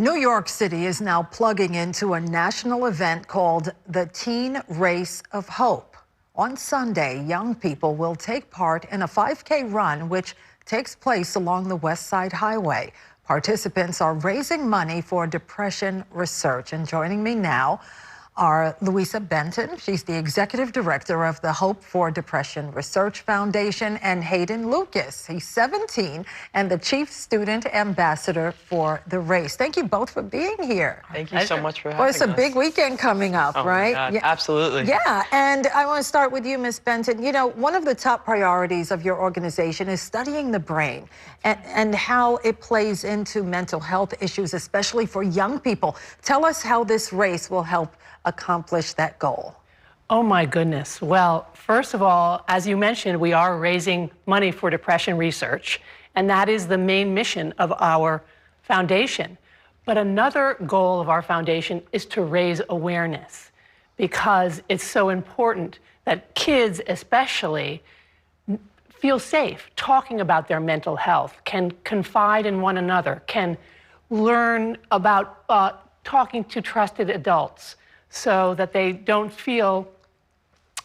New York City is now plugging into a national event called the Teen Race of Hope. On Sunday, young people will take part in a 5K run, which takes place along the West Side Highway. Participants are raising money for depression research. And joining me now are Louisa Benton. She's the executive director of the Hope for Depression Research Foundation, and Hayden Lucas. He's 17 and the chief student ambassador for the race. Thank you both for being here. Thank you so much for having us. Well, it's a big weekend coming up, right? My God, yeah, absolutely. Yeah, and I want to start with you, Ms. Benton. You know, one of the top priorities of your organization is studying the brain and how it plays into mental health issues, especially for young people. Tell us how this race will help accomplish that goal. Oh my goodness. Well, first of all, as you mentioned, we are raising money for depression research, and that is the main mission of our foundation. But another goal of our foundation is to raise awareness, because it's so important that kids especially feel safe talking about their mental health, can confide in one another, can learn about talking to trusted adults, so that they don't feel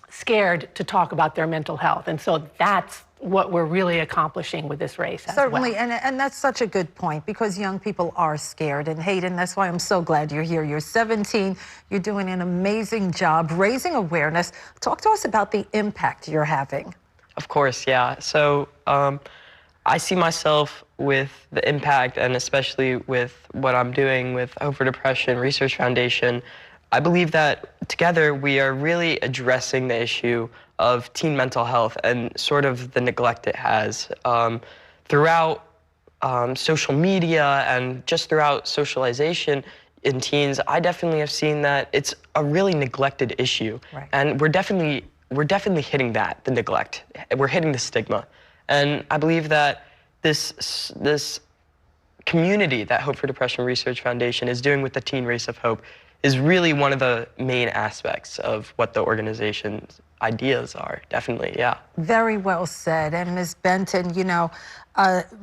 scared to talk about their mental health. And so that's what we're really accomplishing with this race as Certainly, well. and that's such a good point, because young people are scared. And Hayden, that's why I'm so glad you're here. You're 17, you're doing an amazing job raising awareness. Talk to us about the impact you're having. Of course, yeah. So I see myself with the impact, and especially with what I'm doing with Hope for Depression Research Foundation. I believe that together we are really addressing the issue of teen mental health and sort of the neglect it has. Throughout social media and just throughout socialization in teens, I definitely have seen that it's a really neglected issue. Right. And we're definitely hitting that, the neglect. We're hitting the stigma. And I believe that this community that Hope for Depression Research Foundation is doing with the Teen Race of Hope is really one of the main aspects of what the organization's ideas are, definitely, yeah. Very well said. And Ms. Benton, you know,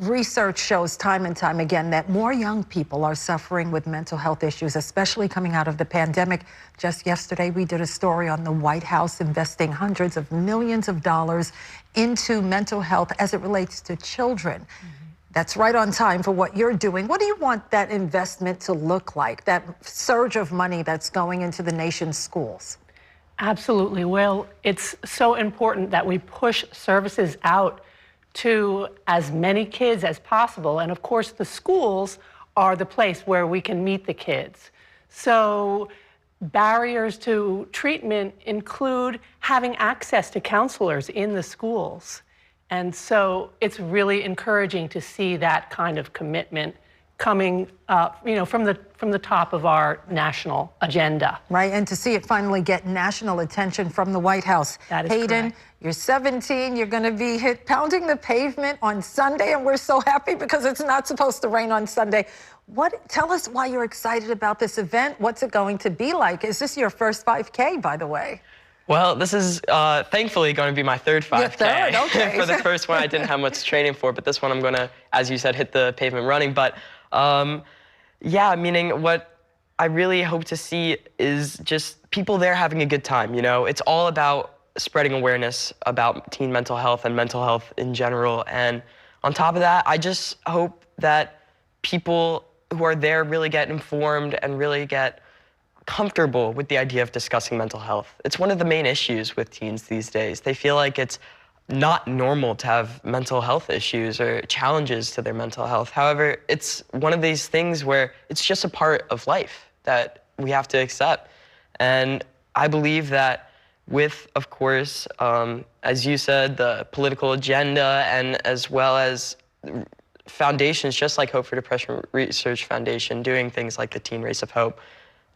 research shows time and time again that more young people are suffering with mental health issues, especially coming out of the pandemic. Just yesterday, we did a story on the White House investing hundreds of millions of dollars into mental health as it relates to children. That's right on time for what you're doing. What do you want that investment to look like, that surge of money that's going into the nation's schools? Absolutely. Well, it's so important that we push services out to as many kids as possible. And of course, the schools are the place where we can meet the kids. So barriers to treatment include having access to counselors in the schools. And so it's really encouraging to see that kind of commitment coming, you know, from the top of our national agenda. Right, and to see it finally get national attention from the White House. That is Hayden, correct. you're 17, you're going to be pounding the pavement on Sunday, and we're so happy because it's not supposed to rain on Sunday. Tell us why you're excited about this event. What's it going to be like? Is this your first 5K, by the way? Well, this is thankfully going to be my third 5K. Your third, okay. For the first one, I didn't have much training for, but this one I'm going to, as you said, hit the pavement running. But yeah, meaning what I really hope to see is just people there having a good time. You know, it's all about spreading awareness about teen mental health and mental health in general. And on top of that, I just hope that people who are there really get informed and really get comfortable with the idea of discussing mental health. It's one of the main issues with teens these days. They feel like it's not normal to have mental health issues or challenges to their mental health. However, it's one of these things where it's just a part of life that we have to accept. And I believe that with, of course, as you said, the political agenda, and as well as foundations just like Hope for Depression Research Foundation doing things like the Teen Race of Hope,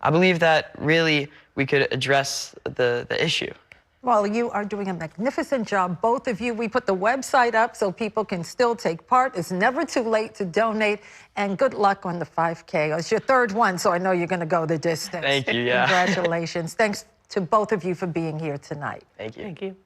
I believe that really we could address the issue. Well, you are doing a magnificent job, both of you. We put the website up so people can still take part. It's never too late to donate. And good luck on the 5K. It's your third one, so I know you're going to go the distance. Thank you, yeah. Congratulations. Thanks to both of you for being here tonight. Thank you. Thank you.